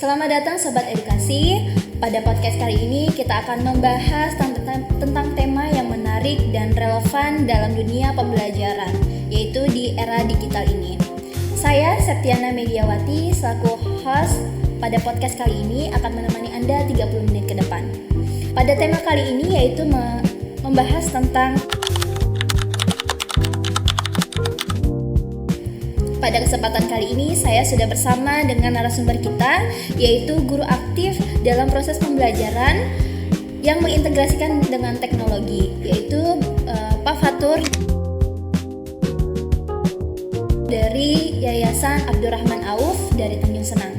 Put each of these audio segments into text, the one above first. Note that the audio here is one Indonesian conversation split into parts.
Selamat datang Sobat Edukasi. Pada podcast kali ini kita akan membahas tentang tema yang menarik dan relevan dalam dunia pembelajaran, yaitu di era digital ini. Saya Septiana Mediawati selaku host pada podcast kali ini akan menemani Anda 30 menit ke depan. Pada tema kali ini yaitu membahas tentang Pada kesempatan kali ini saya sudah bersama dengan narasumber kita, yaitu guru aktif dalam proses pembelajaran yang mengintegrasikan dengan teknologi, yaitu Pak Fatur dari Yayasan Abdurrahman Auf dari Tanjung Senang.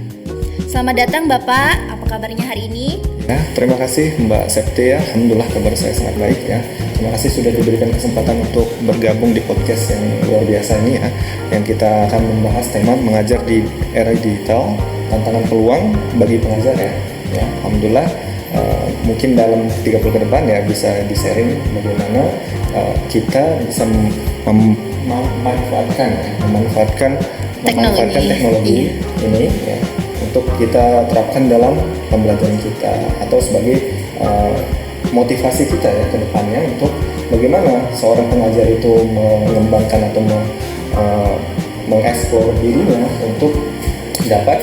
Selamat datang Bapak, apa kabarnya hari ini? Ya, terima kasih Mbak Septi ya, alhamdulillah kabar saya sangat baik ya. Terima kasih sudah diberikan kesempatan untuk bergabung di podcast yang luar biasa ini ya, yang kita akan membahas tema mengajar di era digital, tantangan peluang bagi pengajar ya. Ya, alhamdulillah mungkin dalam 30 ke depan ya bisa di-sharing bagaimana kita bisa memanfaatkan teknologi ini ya, untuk kita terapkan dalam pembelajaran kita atau sebagai motivasi kita ya ke depannya untuk bagaimana seorang pengajar itu mengembangkan atau mengeksplor dirinya untuk dapat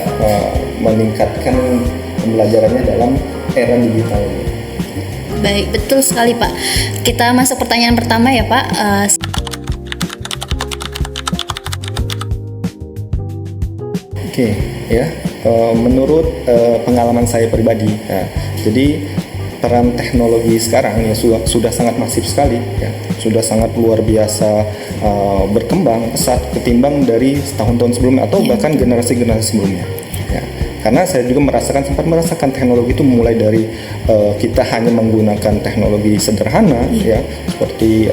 meningkatkan pembelajarannya dalam era digital ini. Baik, betul sekali Pak. Kita masuk pertanyaan pertama ya Pak. Oke, ya. Menurut pengalaman saya pribadi, ya, jadi peran teknologi sekarang ya sudah sangat masif sekali, ya, sudah sangat luar biasa berkembang pesat ketimbang dari tahun-tahun sebelumnya atau bahkan generasi-generasi sebelumnya. Ya. Karena saya juga sempat merasakan teknologi itu mulai dari kita hanya menggunakan teknologi sederhana, ya, seperti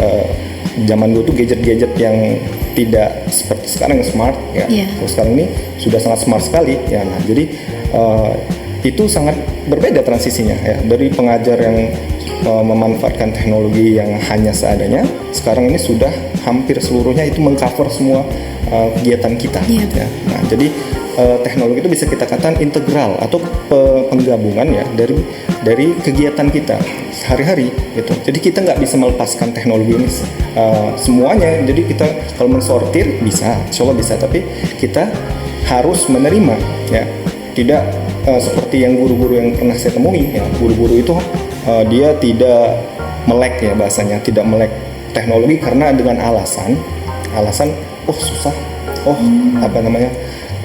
zaman dulu tuh gadget-gadget yang tidak seperti sekarang yang smart ya. Kalau sekarang ini sudah sangat smart sekali ya. Nah, jadi itu sangat berbeda transisinya ya, dari pengajar yang memanfaatkan teknologi yang hanya seadanya, sekarang ini sudah hampir seluruhnya itu mengcover semua kegiatan kita ya. Nah, jadi teknologi itu bisa kita katakan integral atau penggabungan ya dari kegiatan kita sehari-hari gitu. Jadi kita nggak bisa melepaskan teknologi ini semuanya. Jadi kita kalau mensortir bisa, insya Allah bisa, tapi kita harus menerima ya. Tidak seperti yang guru-guru yang pernah saya temui ya, guru-guru itu dia tidak melek ya bahasanya, tidak melek teknologi karena dengan alasan susah,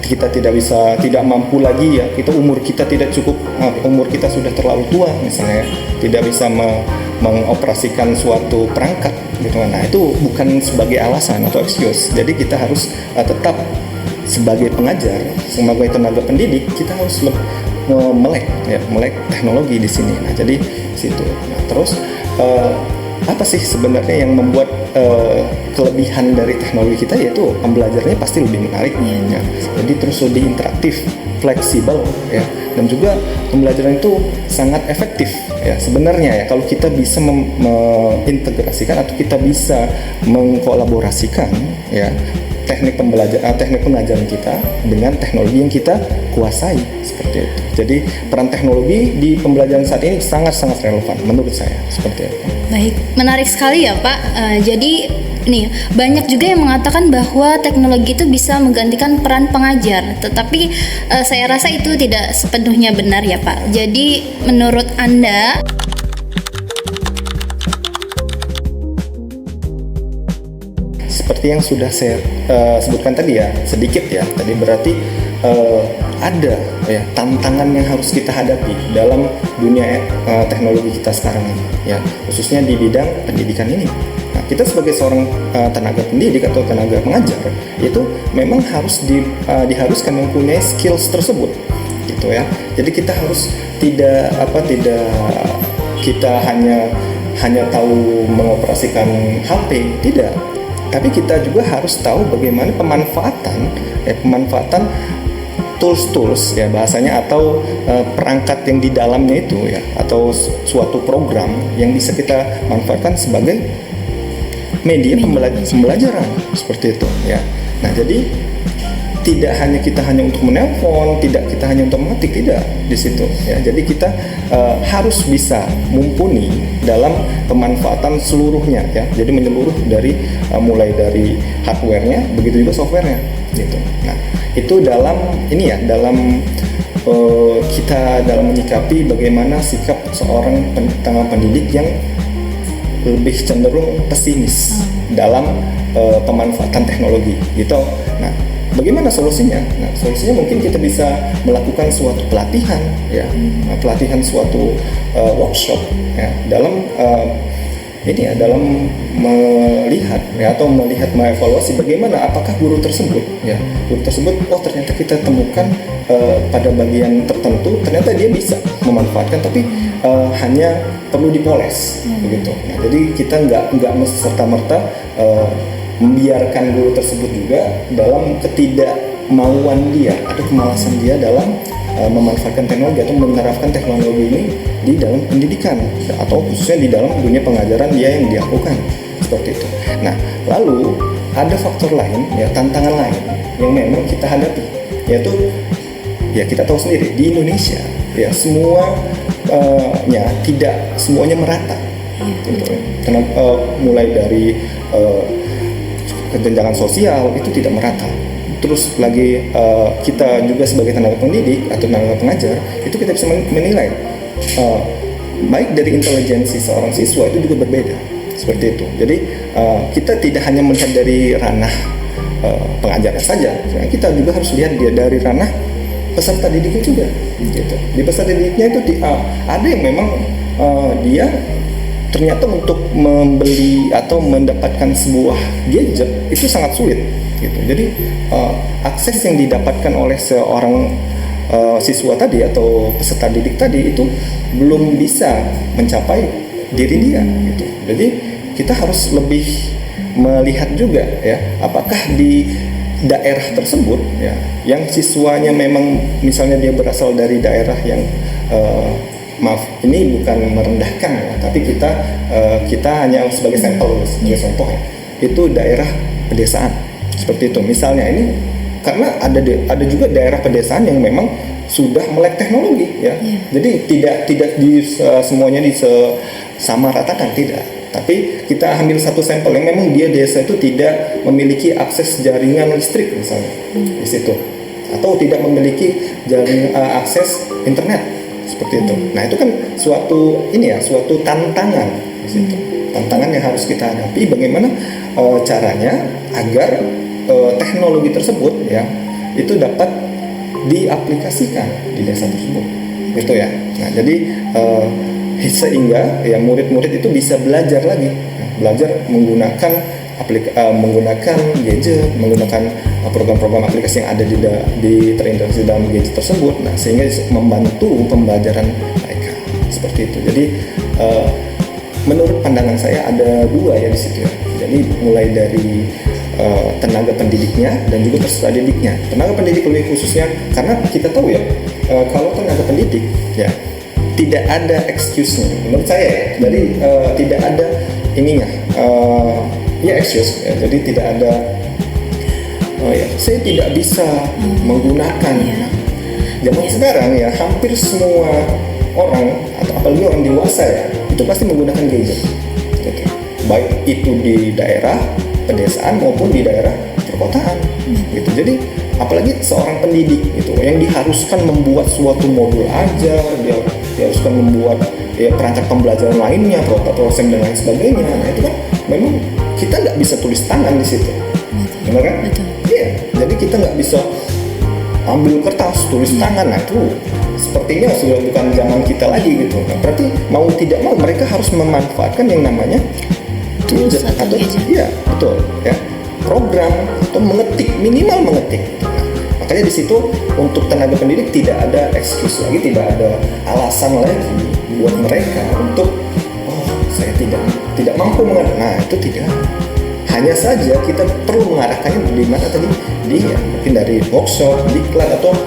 kita tidak mampu lagi ya, umur kita tidak cukup, umur kita sudah terlalu tua misalnya, tidak bisa mengoperasikan suatu perangkat gitu. Nah, itu bukan sebagai alasan atau excuse. Jadi kita harus tetap sebagai pengajar, sebagai tenaga pendidik, kita harus melek teknologi di sini. Nah, jadi situ. Nah, terus apa sih sebenarnya yang membuat kelebihan dari teknologi kita, yaitu pembelajarannya pasti lebih menarik ya. Jadi terus lebih interaktif, fleksibel ya, dan juga pembelajaran itu sangat efektif ya sebenarnya ya, kalau kita bisa mengintegrasikan atau kita bisa mengkolaborasikan ya teknik pengajaran kita dengan teknologi yang kita kuasai seperti itu. Jadi peran teknologi di pembelajaran saat ini sangat-sangat relevan menurut saya seperti itu. Baik, menarik sekali ya Pak. Jadi nih banyak juga yang mengatakan bahwa teknologi itu bisa menggantikan peran pengajar, tetapi saya rasa itu tidak sepenuhnya benar ya Pak. Jadi menurut Anda seperti yang sudah saya sebutkan tadi ya, sedikit ya, tadi berarti ada ya tantangan yang harus kita hadapi dalam dunia teknologi kita sekarang ini ya, khususnya di bidang pendidikan ini. Nah, kita sebagai seorang tenaga pendidik atau tenaga pengajar itu memang diharuskan mempunyai skills tersebut gitu ya. Jadi kita harus tidak kita hanya tahu mengoperasikan HP, tidak. Tapi kita juga harus tahu bagaimana pemanfaatan tools ya bahasanya, atau perangkat yang di dalamnya itu ya, atau suatu program yang bisa kita manfaatkan sebagai media pembelajaran seperti itu ya. Nah, jadi tidak hanya kita hanya untuk menelpon, tidak kita hanya untuk mengetik, tidak di situ ya. Jadi kita harus bisa mumpuni dalam pemanfaatan seluruhnya ya. Jadi menyeluruh dari mulai dari hardware-nya, begitu juga software-nya gitu. Nah, itu dalam ini ya, dalam kita dalam menyikapi bagaimana sikap seorang pendidik yang lebih cenderung pesimis dalam pemanfaatan teknologi gitu. Nah, bagaimana solusinya? Nah, solusinya mungkin kita bisa melakukan suatu pelatihan ya, pelatihan suatu workshop ya, dalam ini ya, dalam melihat ya, atau mengevaluasi bagaimana apakah guru tersebut ya, guru tersebut ternyata kita temukan pada bagian tertentu ternyata dia bisa memanfaatkan, tapi hanya perlu dipoles begitu. Nah, jadi kita nggak serta-merta membiarkan guru tersebut juga dalam ketidakmauan dia atau kemalasan dia dalam memanfaatkan teknologi atau menerapkan teknologi ini di dalam pendidikan atau khususnya di dalam dunia pengajaran dia yang dilakukan seperti itu. Nah, lalu ada faktor lain ya, tantangan lain yang memang kita hadapi, yaitu ya kita tahu sendiri di Indonesia ya tidak semuanya merata gitu. Mulai dari kesenjangan sosial itu tidak merata. Terus lagi kita juga sebagai tenaga pendidik atau tenaga pengajar itu kita bisa menilai baik dari intelijensi seorang siswa itu juga berbeda seperti itu. Jadi kita tidak hanya melihat dari ranah pengajarnya saja, kita juga harus lihat dia dari ranah peserta didiknya juga gitu. Di peserta didiknya itu ada yang memang dia ternyata untuk membeli atau mendapatkan sebuah gadget itu sangat sulit gitu. Jadi akses yang didapatkan oleh seorang siswa tadi atau peserta didik tadi itu belum bisa mencapai diri dia gitu. Jadi kita harus lebih melihat juga ya, apakah di daerah tersebut ya, yang siswanya memang misalnya dia berasal dari daerah yang maaf, ini bukan merendahkan ya, tapi kita hanya sebagai sampel, sebagai contoh ya, itu daerah pedesaan seperti itu. Misalnya ini karena ada juga daerah pedesaan yang memang sudah melek teknologi ya, jadi tidak semuanya disamaratakan, tidak. Tapi kita ambil satu sampel yang memang dia desa itu tidak memiliki akses jaringan listrik misalnya di situ, atau tidak memiliki akses internet seperti itu. Nah, itu kan suatu tantangan di situ. Tantangan yang harus kita hadapi, bagaimana caranya agar teknologi tersebut ya itu dapat diaplikasikan di desa tersebut. Gitu ya. Nah, jadi sehingga ya murid-murid itu bisa belajar lagi, belajar menggunakan gadget, menggunakan program-program aplikasi yang ada terintegrasi dalam gadget tersebut. Nah, sehingga membantu pembelajaran mereka seperti itu. Jadi menurut pandangan saya ada dua ya di situ ya. Jadi mulai dari tenaga pendidiknya dan juga peserta didiknya. Tenaga pendidik lebih khususnya karena kita tahu ya, kalau tenaga pendidik ya tidak ada excuse-nya menurut saya ya. Jadi tidak ada ininya excuse ya. Jadi tidak ada saya tidak bisa menggunakan. Zaman sekarang ya hampir semua orang atau apalagi orang dewasa ya itu pasti menggunakan gadget gitu. Baik itu di daerah pedesaan maupun di daerah perkotaan gitu. Jadi apalagi seorang pendidik itu yang diharuskan membuat suatu modul ajar, dia diharuskan membuat perangkat pembelajaran lainnya, proses dan lain sebagainya. Nah, itu kan memang kita nggak bisa tulis tangan di situ, benar kan? Iya. Jadi kita nggak bisa ambil kertas tulis tangan. Nah, itu sepertinya sudah bukan zaman kita lagi gitu. Nah, berarti mau tidak mau mereka harus memanfaatkan yang namanya gadget atau iya betul ya, program atau minimal mengetik. Makanya di situ untuk tenaga pendidik tidak ada excuse lagi, tidak ada alasan lagi buat mereka untuk saya tidak mampu mengerti. Nah, itu tidak. Hanya saja kita perlu mengarahkannya di mana tadi mungkin dari workshop, diklat atau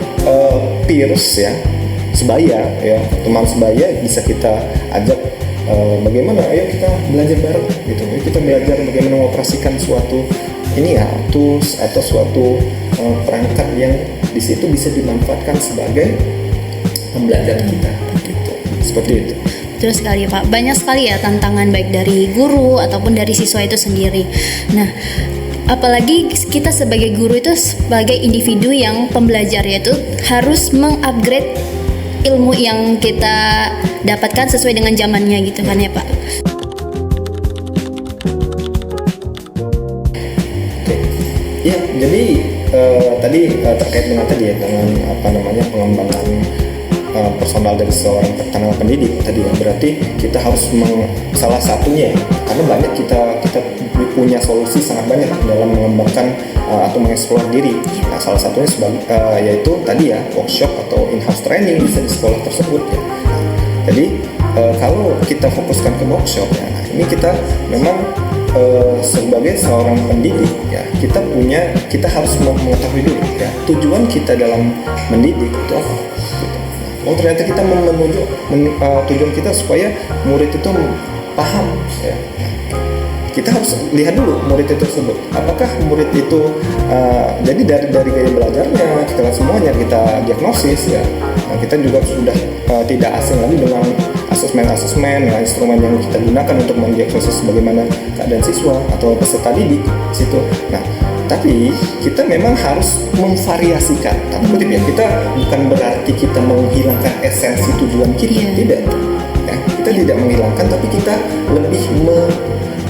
peers ya, sebaya ya, teman sebaya bisa kita ajak bagaimana ayo kita belajar bareng gitu. Kita belajar bagaimana mengoperasikan suatu tools atau suatu perangkat yang di situ bisa dimanfaatkan sebagai pembelajaran kita gitu. Seperti itu. Betul sekali Pak, banyak sekali ya tantangan baik dari guru ataupun dari siswa itu sendiri. Nah, apalagi kita sebagai guru itu sebagai individu yang pembelajar, yaitu harus mengupgrade ilmu yang kita dapatkan sesuai dengan zamannya gitu kan ya Pak. Oke. Ya, jadi tadi terkait dengan tadi ya, dengan pengembangan personal dari seorang tenaga pendidik tadi ya, berarti kita harus salah satunya ya, karena banyak kita punya solusi sangat banyak dalam mengembangkan atau mengeksplor diri. Nah, salah satunya yaitu tadi ya, workshop atau in-house training bisa di sekolah tersebut ya. Nah, jadi kalau kita fokuskan ke workshop ya, nah ini kita memang sebagai seorang pendidik ya, kita harus mengetahui dulu ya, tujuan kita dalam mendidik itu apa gitu. Oh, ternyata kita tujuan kita supaya murid itu paham ya. Kita harus lihat dulu murid itu tersebut, apakah murid itu jadi dari gaya belajarnya kita lihat semuanya, kita diagnosis ya. Nah, kita juga sudah tidak asing lagi dengan asesmen ya, instrumen yang kita gunakan untuk mendiagnosis bagaimana keadaan siswa atau peserta didik di situ. Nah, tapi kita memang harus memvariasikan, tanda kutip ya, kita bukan berarti kita menghilangkan esensi tujuan kita, tidak ya, kita tidak menghilangkan, tapi kita lebih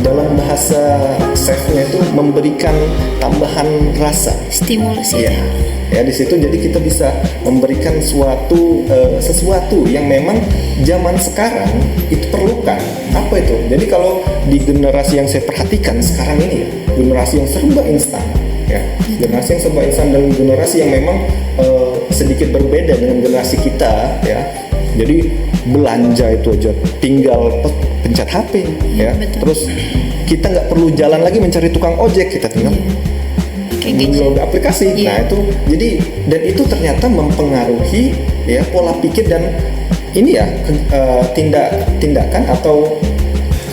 dalam bahasa chefnya itu memberikan tambahan rasa, stimulus ya di situ. Jadi kita bisa memberikan sesuatu yang memang zaman sekarang itu perlukan. Apa itu? Jadi kalau di generasi yang saya perhatikan sekarang ini ya, generasi yang serba instan ya, generasi yang serba instan dan generasi yang memang sedikit berbeda dengan generasi kita ya. Jadi belanja itu aja tinggal pencet HP ya. Terus kita nggak perlu jalan lagi mencari tukang ojek, kita tinggal download aplikasi. Nah itu dan itu ternyata mempengaruhi ya pola pikir dan ini ya tindakan atau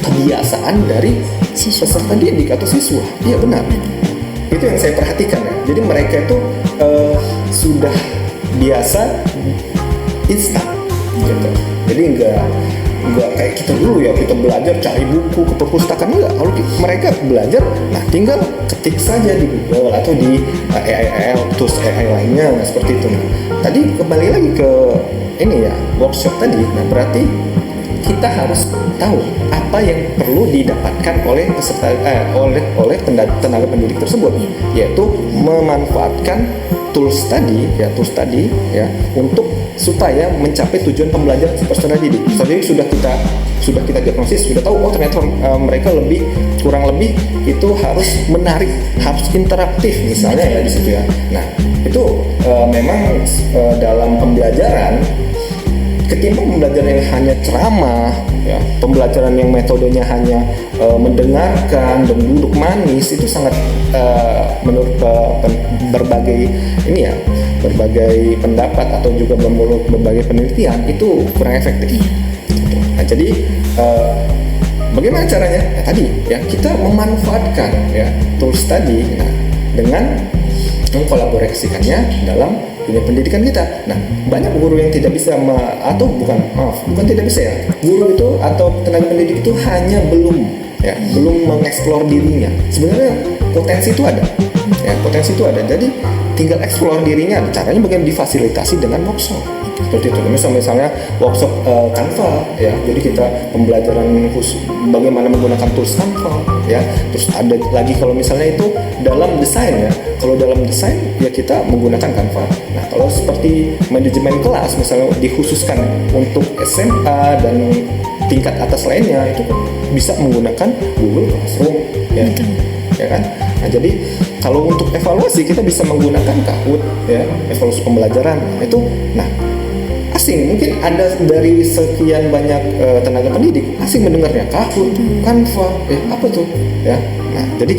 kebiasaan dari peserta didik atau siswa. Iya benar. Itu yang saya perhatikan ya. Jadi mereka itu sudah biasa instan gitu. Jadi enggak kayak kita dulu ya, kita belajar cari buku ke perpustakaan, enggak. Kalau mereka belajar, nah tinggal ketik saja di Google atau di AI tools AI lainnya, nah, seperti itu. Nah, tadi kembali lagi ke ini ya, workshop tadi. Nah, berarti kita harus tahu apa yang perlu didapatkan oleh peserta oleh tenaga pendidik tersebut, yaitu memanfaatkan tools tadi ya untuk supaya mencapai tujuan pembelajaran peserta didik. Jadi sudah kita diagnosis, sudah tahu ternyata mereka kurang lebih itu harus menarik, harus interaktif misalnya ya di situ ya. Nah, itu memang dalam pembelajaran ketimbang pembelajaran yang hanya ceramah ya, pembelajaran yang metodenya hanya mendengarkan dan duduk manis, itu sangat menurut berbagai berbagai pendapat atau juga menurut berbagai penelitian itu kurang efektif. Nah, jadi bagaimana caranya? Tadi ya, kita memanfaatkan ya tools tadi dengan mengkolaborasikannya dalam dunia pendidikan kita. Nah, banyak guru yang tidak bisa bukan tidak bisa ya. Guru itu atau tenaga pendidik itu hanya belum mengeksplor dirinya. Sebenarnya potensi itu ada. Ya, potensi itu ada. Jadi tinggal eksplor dirinya. Caranya bagaimana difasilitasi dengan workshop. Seperti itu. Misalnya workshop Canva ya. Jadi kita pembelajaran khusus bagaimana menggunakan tools Canva ya. Terus ada lagi kalau misalnya itu dalam desain ya. Kalau dalam desain ya kita menggunakan Canva. Nah, kalau seperti manajemen kelas misalnya dikhususkan untuk SMA dan tingkat atas lainnya, itu bisa menggunakan Google Classroom ya kan. Nah, jadi kalau untuk evaluasi kita bisa menggunakan Kahoot ya, evaluasi pembelajaran. Asing mungkin ada dari sekian banyak tenaga pendidik asing mendengarnya Kahoot, Canva apa tuh ya. Nah, jadi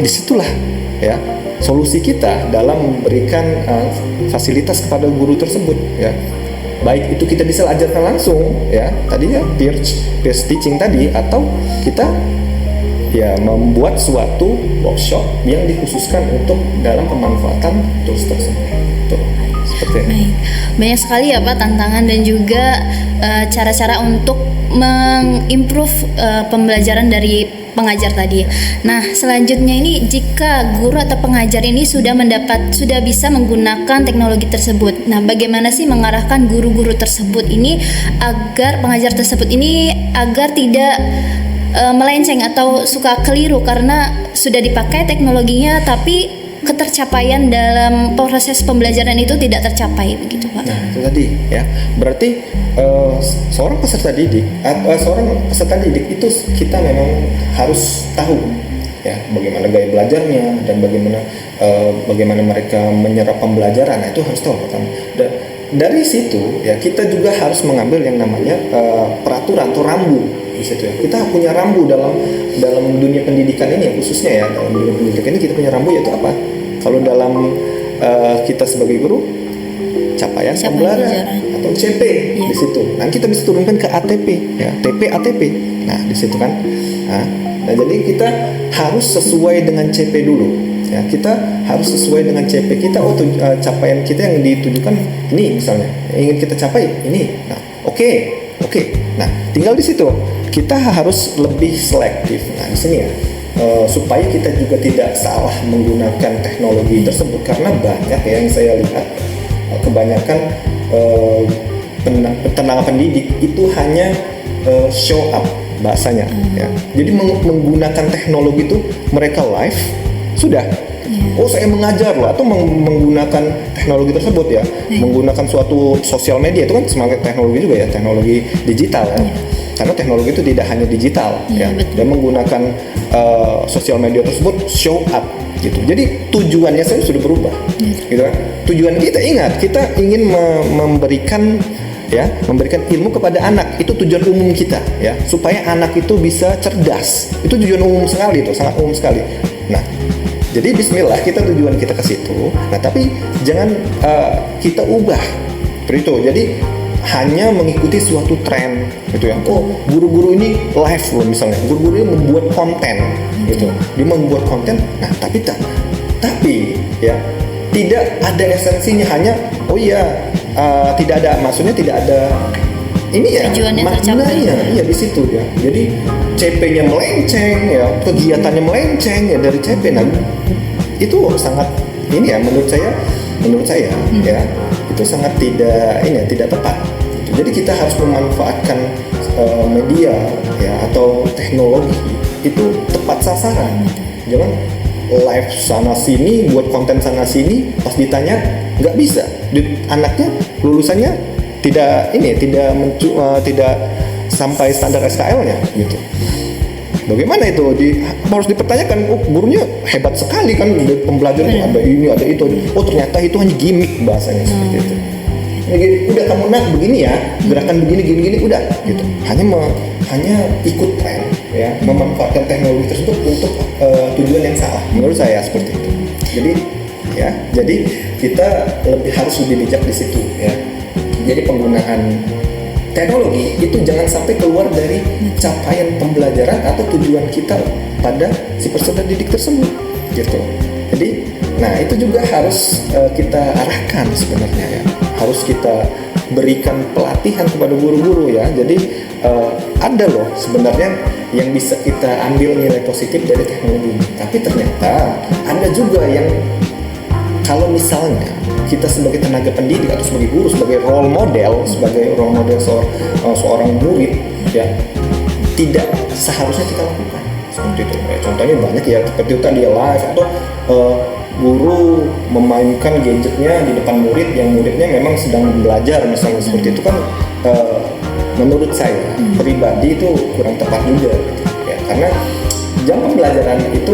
disitulah ya solusi kita dalam memberikan fasilitas kepada guru tersebut ya. Baik itu kita bisa ajarkan langsung ya, tadi ya peer teaching tadi, atau kita ya membuat suatu workshop yang dikhususkan untuk dalam pemanfaatan tools tersebut. Tuh, seperti ini. Baik. Banyak sekali ya Pak tantangan dan juga cara-cara untuk mengimprove pembelajaran dari pengajar tadi. Nah, selanjutnya ini jika guru atau pengajar ini sudah bisa menggunakan teknologi tersebut. Nah, bagaimana sih mengarahkan guru-guru tersebut ini agar pengajar tersebut ini agar tidak melenceng atau suka keliru karena sudah dipakai teknologinya tapi ketercapaian dalam proses pembelajaran itu tidak tercapai, begitu Pak. Nah, itu tadi ya. Berarti seorang peserta didik itu kita memang harus tahu ya bagaimana gaya belajarnya dan bagaimana mereka menyerap pembelajaran. Nah, itu harus tahu pertama. Dan dari situ ya kita juga harus mengambil yang namanya peraturan atau rambu di situ ya. Kita punya rambu dalam dunia pendidikan ini khususnya ya, dalam dunia pendidikan ini kita punya rambu yaitu apa? Kalau dalam kita sebagai guru capaian pembelajaran atau CP di situ. Nah, kita bisa turunkan ke ATP ya, TP ATP. Nah, di situ kan. Nah, jadi kita harus sesuai dengan CP dulu. Ya, kita harus sesuai dengan CP kita. Capaian kita yang ditujukan ini misalnya, yang ingin kita capai ini. Nah, oke. Nah, tinggal di situ. Kita harus lebih selektif. Nah, di sini ya. Supaya kita juga tidak salah menggunakan teknologi tersebut karena banyak ya yang saya lihat kebanyakan tenaga pendidik itu hanya show up bahasanya ya. Jadi menggunakan teknologi itu mereka live sudah saya mengajar loh atau menggunakan teknologi tersebut ya, menggunakan suatu sosial media itu kan semangat teknologi juga ya, teknologi digital ya. Karena teknologi itu tidak hanya digital ya, dan menggunakan sosial media tersebut show up gitu. Jadi tujuannya saya sudah berubah, gitu kan? Tujuan kita ingat, kita ingin memberikan ilmu kepada anak. Itu tujuan umum kita ya, supaya anak itu bisa cerdas. Itu tujuan umum sekali, itu sangat umum sekali. Nah, jadi Bismillah tujuan kita ke situ. Nah, tapi jangan kita ubah seperti itu. Jadi hanya mengikuti suatu tren gitu ya. Guru-guru ini live loh misalnya. Guru-guru ini membuat konten gitu. Dia membuat konten. Nah, tapi ya tidak ada esensinya, hanya tidak ada, maksudnya tidak ada ini ya maknanya ya di situ ya. Jadi CP-nya melenceng ya, kegiatannya melenceng ya dari CP. Nah, itu sangat ini ya menurut saya ya itu sangat tidak tepat. Jadi kita harus memanfaatkan media ya atau teknologi itu tepat sasaran. Jangan live sana sini buat konten sana sini, pas ditanya nggak bisa. Anaknya lulusannya tidak sampai standar SKL-nya gitu. Bagaimana itu harus dipertanyakan. Gurunya hebat sekali kan, pembelajaran itu ada ini ada itu. Ternyata itu hanya gimmick bahasanya seperti itu. Udah kamu begini ya, gerakan begini udah gitu. Hanya ikut tren ya, memanfaatkan teknologi tersebut untuk tujuan yang salah. Menurut saya seperti itu. Jadi kita harus lebih bijak di situ ya. Jadi penggunaan teknologi itu jangan sampai keluar dari capaian pembelajaran atau tujuan kita pada si peserta didik tersebut gitu. Jadi itu juga harus kita arahkan sebenarnya ya. Harus kita berikan pelatihan kepada guru-guru ya. Jadi ada loh sebenarnya yang bisa kita ambil nilai positif dari teknologi. Tapi ternyata ada juga yang kalau misalnya kita sebagai tenaga pendidik atau sebagai guru, sebagai role model seorang murid ya, tidak seharusnya kita lakukan seperti itu. Contohnya banyak ya, seperti itu tadi live atau guru memainkan gadgetnya di depan murid yang muridnya memang sedang belajar misalnya, seperti itu kan menurut saya pribadi itu kurang tepat juga gitu, ya, karena jam pembelajaran itu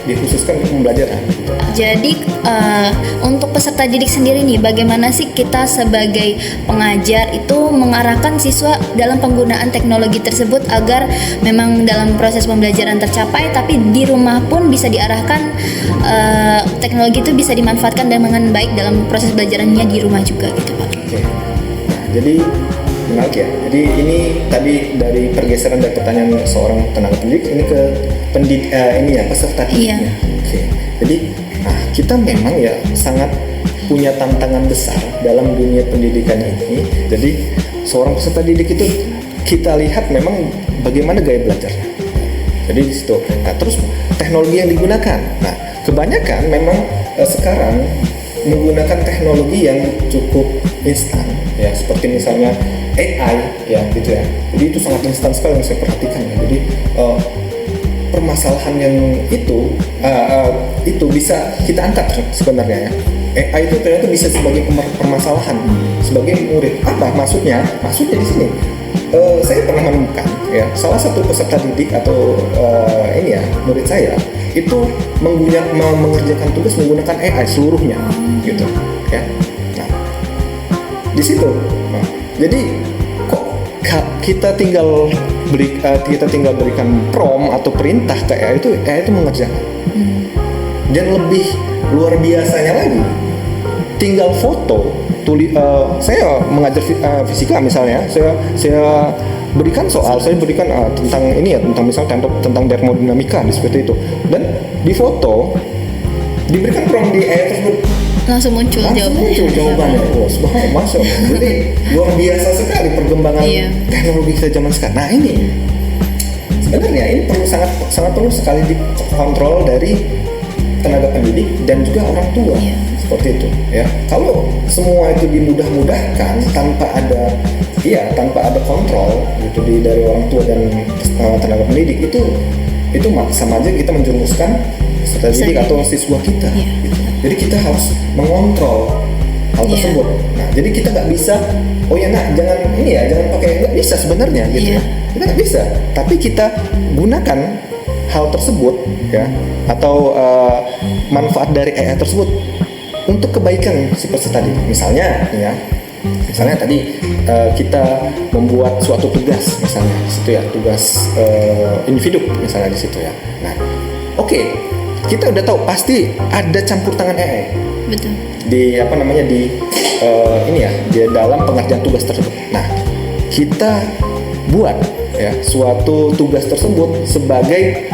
dikhususkan untuk pembelajaran gitu. Jadi untuk peserta didik sendiri nih, bagaimana sih kita sebagai pengajar itu mengarahkan siswa dalam penggunaan teknologi tersebut agar memang dalam proses pembelajaran tercapai, tapi di rumah pun bisa diarahkan teknologi itu bisa dimanfaatkan dengan baik dalam proses belajarannya di rumah juga gitu Pak. Oke. Nah, jadi menarik ya. Jadi ini tadi dari pergeseran dari pertanyaan seorang tenaga pendidik ini ke peserta didiknya. Oke. Jadi kita memang ya sangat punya tantangan besar dalam dunia pendidikan ini. Jadi seorang peserta didik itu kita lihat memang bagaimana gaya belajarnya. Jadi di situ. Nah, terus teknologi yang digunakan. Nah, kebanyakan memang sekarang menggunakan teknologi yang cukup instan, ya seperti misalnya AI, ya gitu ya. Jadi itu sangat instan sekali yang saya perhatikan. Ya. Jadi permasalahan yang itu bisa kita angkat sebenarnya ya. AI itu ternyata bisa sebagai permasalahan sebagai murid. Apa maksudnya? Maksudnya di sini saya pernah menemukan ya salah satu peserta didik atau murid saya itu mengerjakan tugas menggunakan AI seluruhnya gitu ya. Nah, di situ. Nah, jadi kok kita tinggal berikan prompt atau perintah ke AI itu mengerjakan. Dan lebih luar biasanya lagi, tinggal foto saya mengajar fisika misalnya, saya berikan soal, saya berikan tentang ini ya, tentang misalnya tentang termodinamika seperti itu, dan di foto diberikan prompt di AI tersebut langsung muncul jawabannya. Wah, subhanallah, masya Allah. Jadi luar biasa sekali perkembangan teknologi kita zaman sekarang. Nah ini sebenarnya ini sangat perlu sekali dikontrol dari tenaga pendidik dan juga orang tua. Seperti itu ya. Kalau semua itu dimudah-mudahkan tanpa ada kontrol gitu dari orang tua dan tenaga pendidik, itu sama aja kita menjerumuskan peserta didik atau siswa kita. Gitu. Jadi kita harus mengontrol hal tersebut. Nah, jadi kita nggak bisa, jangan pakai, nggak bisa sebenarnya gitu. Kita nggak bisa, tapi kita gunakan hal tersebut ya, atau manfaat dari AI tersebut untuk kebaikan si peserta didik. Misalnya tadi kita membuat suatu tugas misalnya di situ ya, tugas individu misalnya di situ ya. Nah, kita udah tahu pasti ada campur tangan AI. Betul. Di dalam pengerjaan tugas tersebut. Nah, kita buat ya suatu tugas tersebut sebagai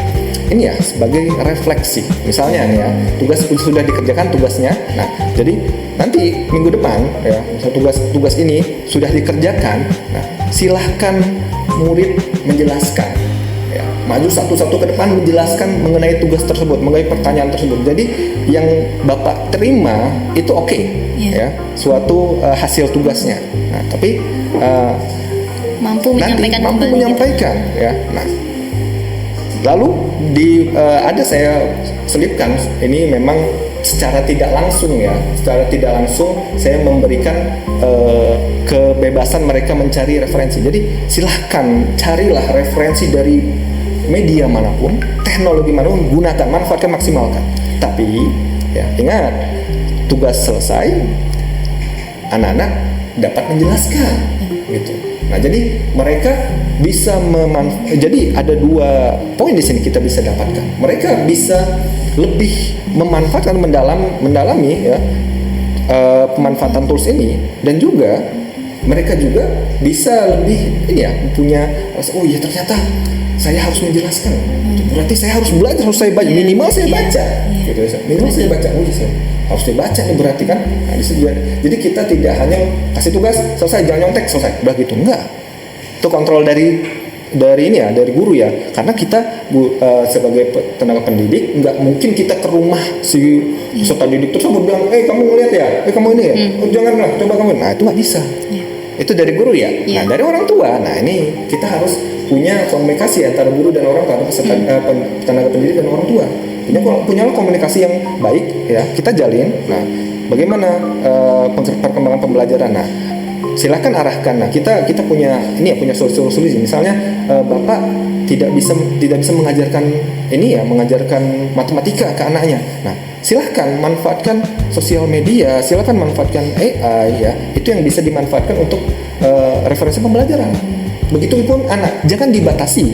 refleksi. Misalnya nih ya, tugas sudah dikerjakan tugasnya. Nah, jadi nanti minggu depan ya, tugas ini sudah dikerjakan. Nah, silahkan murid menjelaskan. Ya, maju satu-satu ke depan menjelaskan mengenai tugas tersebut, mengenai pertanyaan tersebut. Jadi yang Bapak terima itu ya, suatu hasil tugasnya. Nah, tapi mampu menyampaikan ya. Nah, lalu ada saya selipkan, ini memang secara tidak langsung saya memberikan kebebasan mereka mencari referensi. Jadi silahkan carilah referensi dari media manapun, teknologi manapun, gunakan, manfaatkan, maksimalkan. Tapi ya ingat, tugas selesai, anak-anak dapat menjelaskan gitu. Nah, jadi mereka bisa jadi ada 2 poin di sini kita bisa dapatkan. Mereka bisa lebih memanfaatkan, mendalami ya pemanfaatan tools ini, dan juga mereka juga bisa lebih punya rasa, ternyata saya harus menjelaskan. Berarti saya harus belajar, harus saya baca, minimal saya baca. Gitu ya. Minimal saya baca. Saya harus dibaca nih berarti kan. Nah, jadi kita tidak hanya kasih tugas selesai, jangan nyontek, selesai, udah gitu. Enggak. Itu kontrol dari guru ya. Karena kita sebagai tenaga pendidik nggak mungkin kita ke rumah si peserta didik tersebut bilang, kamu ngeliat ya, kamu ini ya, janganlah, coba kamu. Nah, itu nggak bisa. Itu dari guru ya. Nah, dari orang tua. Nah, ini kita harus punya komunikasi antara guru dan orang tua, peserta tenaga pendidik dan orang tua. Punya komunikasi yang baik ya, kita jalin. Nah, bagaimana perkembangan pembelajaran? Nah, silahkan arahkan. Nah, kita punya solusi. Misalnya Bapak tidak bisa mengajarkan matematika ke anaknya. Nah, silahkan manfaatkan sosial media, silahkan manfaatkan AI ya. Itu yang bisa dimanfaatkan untuk referensi pembelajaran. Begitupun anak, jangan dibatasi,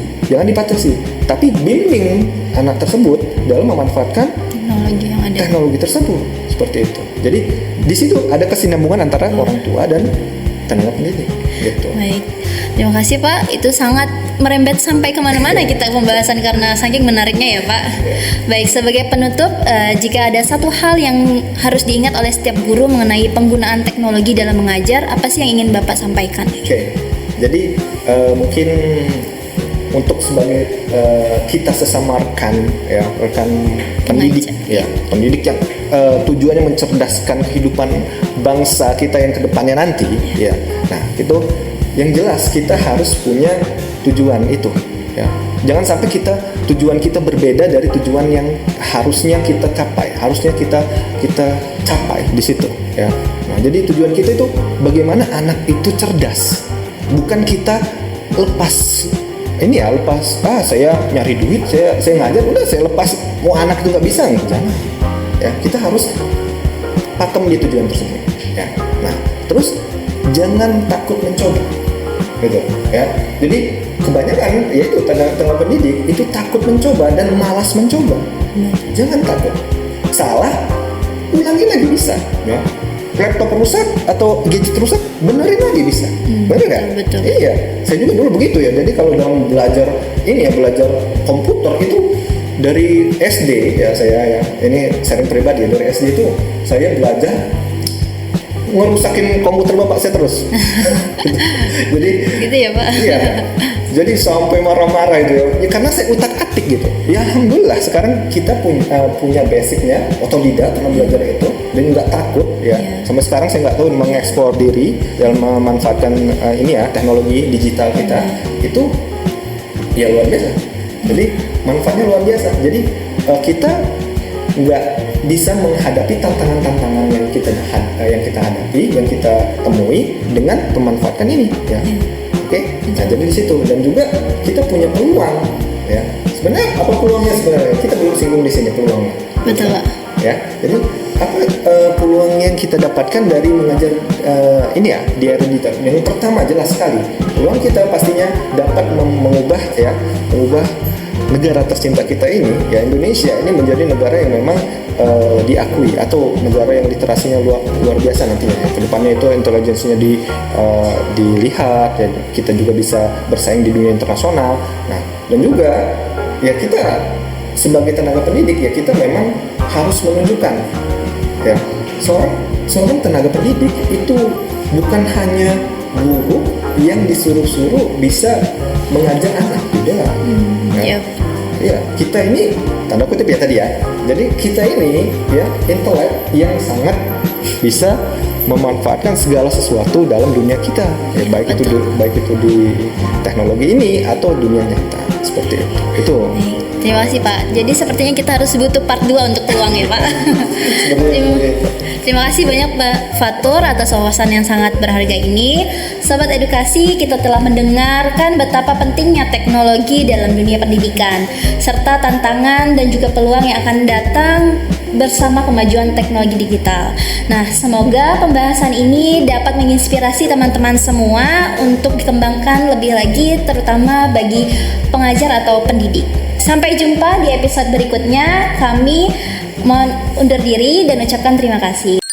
tapi bimbing anak tersebut dalam memanfaatkan teknologi tersebut, seperti itu. Jadi di situ ada kesinambungan antara orang tua dan tenaga pendidik. gitu. Baik, terima kasih Pak. Itu sangat merembet sampai kemana-mana kita pembahasan karena saking menariknya ya Pak. Baik, sebagai penutup, jika ada satu hal yang harus diingat oleh setiap guru mengenai penggunaan teknologi dalam mengajar, apa sih yang ingin Bapak sampaikan? Oke, jadi mungkin untuk sebagai kita sesama rekan ya, rekan pendidik ya, pendidik yang tujuannya mencerdaskan kehidupan bangsa kita yang kedepannya nanti ya. Nah itu yang jelas kita harus punya tujuan itu ya. Jangan sampai tujuan kita berbeda dari tujuan yang harusnya kita capai, harusnya kita capai di situ ya. Nah jadi tujuan kita itu bagaimana anak itu cerdas, bukan kita lepas saya nyari duit, saya ngajar udah saya lepas, mau anak itu nggak bisa, jangan ya. Kita harus pakem di tujuan tersebut ya. Nah terus jangan takut mencoba gitu ya. Jadi kebanyakan yaitu tenaga pendidik itu takut mencoba dan malas mencoba. Jangan takut, salah ulangi lagi bisa ya. Laptop rusak atau gadget rusak, benerin lagi bisa. Bener nggak? Betul. Iya, saya juga dulu begitu ya. Jadi kalau dalam belajar komputer itu dari SD ya, saya ya ini sharing pribadi ya, dari SD itu saya belajar ngerusakin komputer bapak saya terus. Jadi Gitu ya Pak. iya, jadi sampai marah-marah itu ya, karena saya utak-atik gitu ya. Alhamdulillah sekarang kita punya basicnya, otodidak karena belajar itu dan nggak takut ya. Sampai sekarang saya nggak tahu mengeksplor diri dalam memanfaatkan teknologi digital kita itu ya luar biasa. Jadi manfaatnya luar biasa. Jadi kita nggak bisa menghadapi tantangan-tantangan yang kita hadapi, yang kita temui dengan memanfaatkan ini ya. Oke, nah jadi di situ, dan juga kita punya peluang ya. Sebenarnya apa peluangnya sebenarnya? Kita belum singgung di sini peluangnya. Betul Pak. Ya, jadi apa peluang yang kita dapatkan dari mengajar di era digital? Yang pertama jelas sekali, peluang kita pastinya dapat mengubah negara tercinta kita ini ya, Indonesia ini menjadi negara yang memang diakui, atau negara yang literasinya luar biasa nantinya ya. Kedepannya itu intelijensinya dilihat ya, kita juga bisa bersaing di dunia internasional. Nah dan juga ya kita sebagai tenaga pendidik ya, kita memang harus menunjukkan ya, seorang tenaga pendidik itu bukan hanya guru yang disuruh-suruh bisa mengajar anak, tidak. Ya, kita ini tanda kutip ya tadi ya. Jadi kita ini ya intelek yang sangat bisa memanfaatkan segala sesuatu dalam dunia kita. Ya, baik itu di teknologi ini atau dunia nyata, seperti itu. Itu. Terima kasih Pak. Jadi sepertinya kita harus butuh part 2 untuk peluang ya Pak. Terima kasih banyak Pak Fatur atas wawasan yang sangat berharga ini. Sobat edukasi, kita telah mendengarkan betapa pentingnya teknologi dalam dunia pendidikan, serta tantangan dan juga peluang yang akan datang bersama kemajuan teknologi digital. Nah, semoga pembahasan ini dapat menginspirasi teman-teman semua untuk dikembangkan lebih lagi, terutama bagi pengajar atau pendidik. Sampai jumpa di episode berikutnya. Kami mohon undur diri dan ucapkan terima kasih.